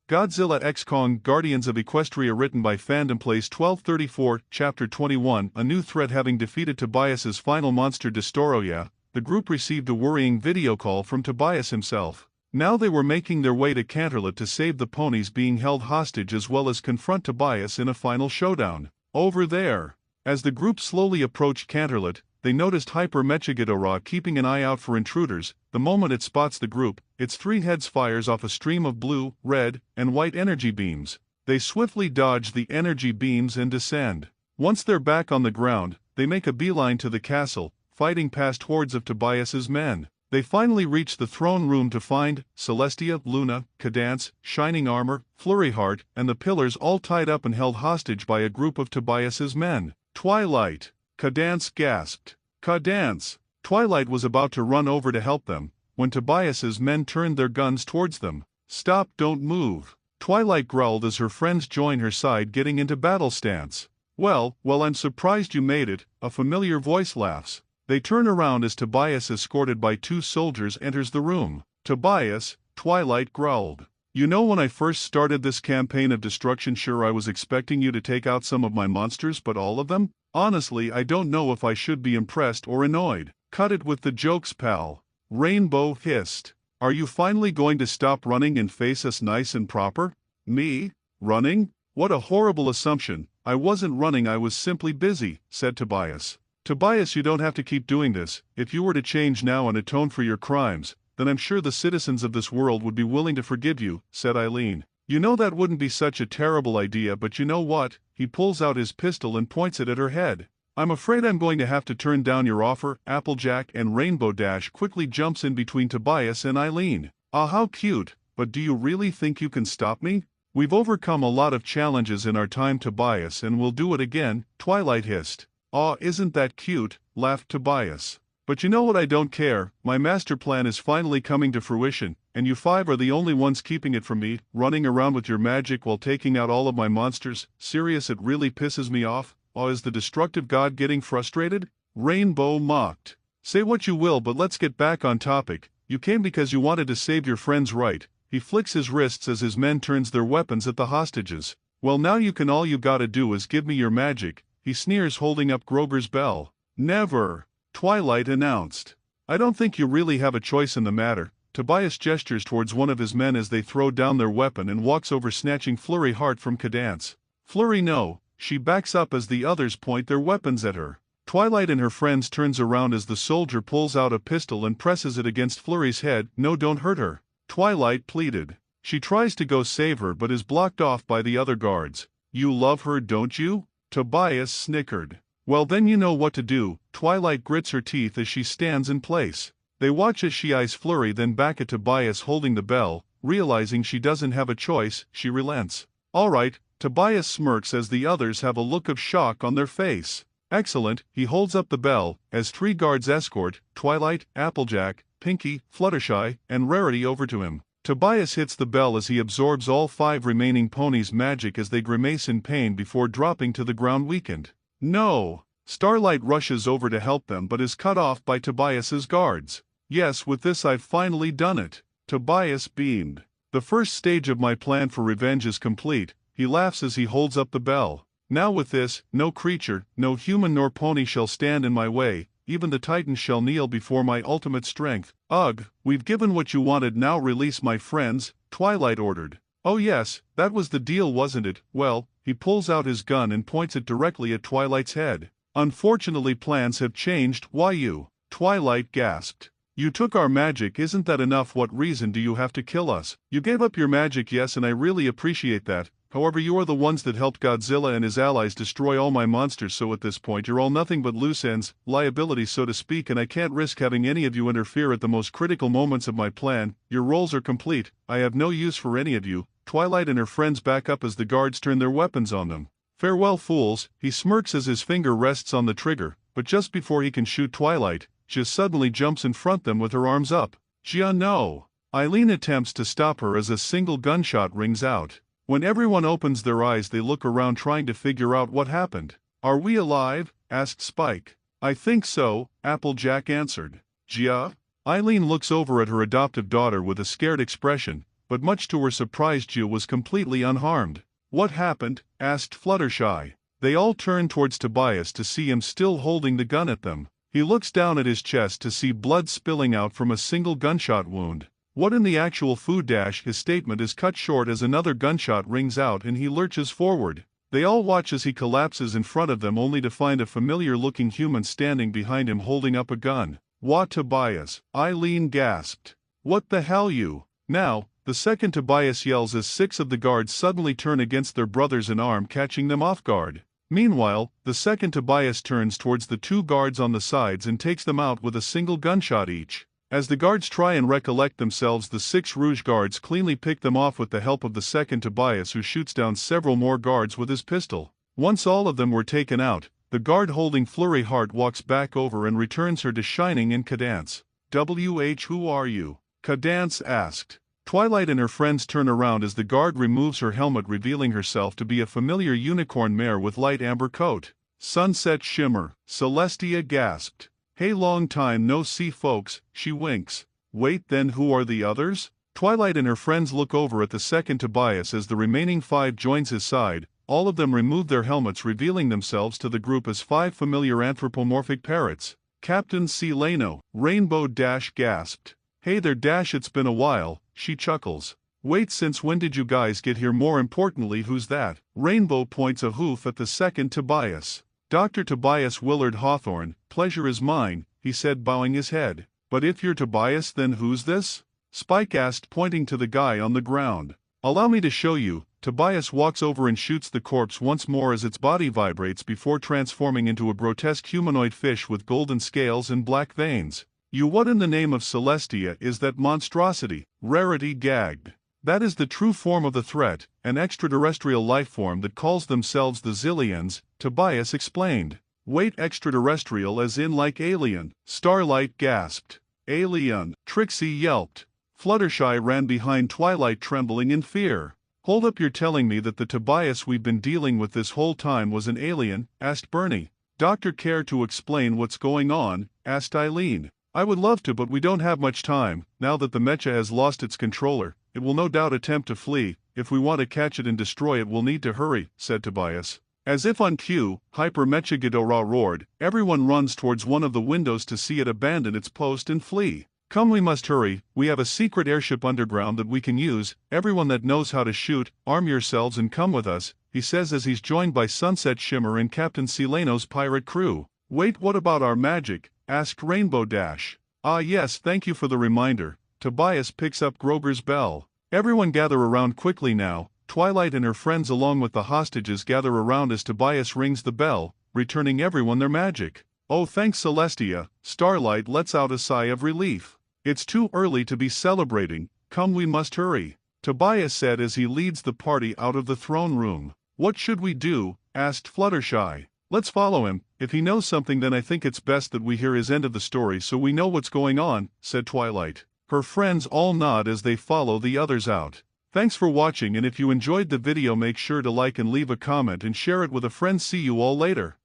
Godzilla x Kong Guardians of Equestria written by Fandom Place 1234, Chapter 21. A new threat. Having defeated Tobias's final monster Destoroyah, the group received a worrying video call from Tobias himself. Now they were making their way to Canterlot to save the ponies being held hostage as well as confront Tobias in a final showdown. Over there. As the group slowly approached Canterlot, they noticed Hyper Mechagodora keeping an eye out for intruders. The moment it spots the group, its three heads fires off a stream of blue, red, and white energy beams. They swiftly dodge the energy beams and descend. Once they're back on the ground, they make a beeline to the castle, fighting past hordes of Tobias's men. They finally reach the throne room to find Celestia, Luna, Cadance, Shining Armor, Flurryheart, and the Pillars all tied up and held hostage by a group of Tobias's men. Twilight. Cadance gasped. Cadance! Twilight was about to run over to help them, when Tobias's men turned their guns towards them. Stop, don't move. Twilight growled as her friends joined her side, getting into battle stance. Well, I'm surprised you made it, a familiar voice laughs. They turn around as Tobias, escorted by two soldiers, enters the room. Tobias, Twilight growled. You know, when I first started this campaign of destruction, sure I was expecting you to take out some of my monsters, but all of them? Honestly, I don't know if I should be impressed or annoyed. Cut it with the jokes, pal. Rainbow hissed. Are you finally going to stop running and face us nice and proper? Me? Running? What a horrible assumption. I wasn't running, I was simply busy, said Tobias. Tobias, you don't have to keep doing this. If you were to change now and atone for your crimes, then I'm sure the citizens of this world would be willing to forgive you, said Eileen. You know, that wouldn't be such a terrible idea, but you know what? He pulls out his pistol and points it at her head. I'm afraid I'm going to have to turn down your offer. Applejack and Rainbow Dash quickly jumps in between Tobias and Eileen. Ah, how cute, but do you really think you can stop me? We've overcome a lot of challenges in our time, Tobias, and we'll do it again, Twilight hissed. Aw, isn't that cute, laughed Tobias. But you know what, I don't care, my master plan is finally coming to fruition, and you five are the only ones keeping it from me, running around with your magic while taking out all of my monsters. Serious, it really pisses me off. Aw, is the destructive god getting frustrated? Rainbow mocked. Say what you will, but let's get back on topic. You came because you wanted to save your friends, right? He flicks his wrists as his men turns their weapons at the hostages. Well, now you can, all you gotta do is give me your magic, he sneers, holding up Groger's bell. Never, Twilight announced. I don't think you really have a choice in the matter. Tobias gestures towards one of his men as they throw down their weapon and walks over, snatching Flurryheart from Cadance. Flurry, no. She backs up as the others point their weapons at her. Twilight and her friends turns around as the soldier pulls out a pistol and presses it against Flurry's head. No, don't hurt her, Twilight pleaded. She tries to go save her but is blocked off by the other guards. You love her, don't you? Tobias snickered. Well, then you know what to do. Twilight grits her teeth as she stands in place. They watch as she eyes Flurry, then back at Tobias holding the bell. Realizing she doesn't have a choice, she relents. All right, Tobias smirks as the others have a look of shock on their face. Excellent, he holds up the bell, as three guards escort Twilight, Applejack, Pinky, Fluttershy, and Rarity over to him. Tobias hits the bell as he absorbs all five remaining ponies' magic as they grimace in pain before dropping to the ground, weakened. No! Starlight rushes over to help them but is cut off by Tobias's guards. Yes, with this I've finally done it. Tobias beamed. The first stage of my plan for revenge is complete, he laughs as he holds up the bell. Now with this, no creature, no human nor pony shall stand in my way, even the Titans shall kneel before my ultimate strength. Ugh, we've given what you wanted, now release my friends, Twilight ordered. Oh yes, that was the deal, wasn't it? Well, he pulls out his gun and points it directly at Twilight's head. Unfortunately, plans have changed. Why you? Twilight gasped. You took our magic, isn't that enough? What reason do you have to kill us? You gave up your magic, yes, and I really appreciate that. However, you are the ones that helped Godzilla and his allies destroy all my monsters, so at this point you're all nothing but loose ends, liabilities so to speak, and I can't risk having any of you interfere at the most critical moments of my plan. Your roles are complete, I have no use for any of you. Twilight and her friends back up as the guards turn their weapons on them. Farewell, fools, he smirks as his finger rests on the trigger, but just before he can shoot Twilight, Jia suddenly jumps in front of them with her arms up. Jia, no! Eileen attempts to stop her as a single gunshot rings out. When everyone opens their eyes, they look around trying to figure out what happened. Are we alive? Asked Spike. I think so, Applejack answered. Jia? Eileen looks over at her adoptive daughter with a scared expression, but much to her surprise Jill was completely unharmed. "What happened?" asked Fluttershy. They all turned towards Tobias to see him still holding the gun at them. He looks down at his chest to see blood spilling out from a single gunshot wound. "What in the actual food dash?" His statement is cut short as another gunshot rings out and he lurches forward. They all watch as he collapses in front of them only to find a familiar-looking human standing behind him holding up a gun. "What, Tobias?" Eileen gasped. "What the hell you?" Now, the second Tobias yells as 6 of the guards suddenly turn against their brothers in arm, catching them off guard. Meanwhile, the second Tobias turns towards the 2 guards on the sides and takes them out with a single gunshot each. As the guards try and recollect themselves, the 6 Rouge guards cleanly pick them off with the help of the second Tobias, who shoots down several more guards with his pistol. Once all of them were taken out, the guard holding Flurry Heart walks back over and returns her to Shining and Cadance. "Who are you?" Cadance asked. Twilight and her friends turn around as the guard removes her helmet, revealing herself to be a familiar unicorn mare with light amber coat. "Sunset Shimmer," Celestia gasped. "Hey, long time no see folks," she winks. "Wait, then who are the others?" Twilight and her friends look over at the second Tobias as the remaining 5 joins his side. All of them remove their helmets, revealing themselves to the group as 5 familiar anthropomorphic parrots. "Captain Sileno," Rainbow Dash gasped. "Hey there Dash, it's been a while," she chuckles. "Wait, since when did you guys get here? More importantly, who's that?" Rainbow points a hoof at the second Tobias. "Dr. Tobias Willard Hawthorne, pleasure is mine," he said, bowing his head. "But if you're Tobias, then who's this?" Spike asked, pointing to the guy on the ground. "Allow me to show you." Tobias walks over and shoots the corpse once more as its body vibrates before transforming into a grotesque humanoid fish with golden scales and black veins. "You, what in the name of Celestia is that monstrosity?" Rarity gagged. "That is the true form of the threat, an extraterrestrial life form that calls themselves the Zillions," Tobias explained. "Wait, extraterrestrial as in like alien?" Starlight gasped. "Alien," Trixie yelped. Fluttershy ran behind Twilight, trembling in fear. "Hold up, you're telling me that the Tobias we've been dealing with this whole time was an alien?" asked Bernie. "Doctor, care to explain what's going on?" asked Eileen. "I would love to, but we don't have much time. Now that the mecha has lost its controller, it will no doubt attempt to flee. If we want to catch it and destroy it, we'll need to hurry," said Tobias. As if on cue, Hyper Mecha Ghidorah roared. Everyone runs towards one of the windows to see it abandon its post and flee. "Come, we must hurry. We have a secret airship underground that we can use. Everyone that knows how to shoot, arm yourselves and come with us," he says as he's joined by Sunset Shimmer and Captain Sileno's pirate crew. "Wait, what about our magic?" asked Rainbow Dash. "Ah yes, thank you for the reminder." Tobias picks up Groger's bell. Everyone gather around quickly now. Twilight and her friends along with the hostages gather around as Tobias rings the bell, returning everyone their magic. "Oh, thanks Celestia." Starlight lets out a sigh of relief. "It's too early to be celebrating. Come, we must hurry," Tobias said as he leads the party out of the throne room. "What should we do?" asked Fluttershy. "Let's follow him. If he knows something, then I think it's best that we hear his end of the story so we know what's going on," said Twilight. Her friends all nod as they follow the others out. Thanks for watching, and if you enjoyed the video, make sure to like and leave a comment and share it with a friend. See you all later.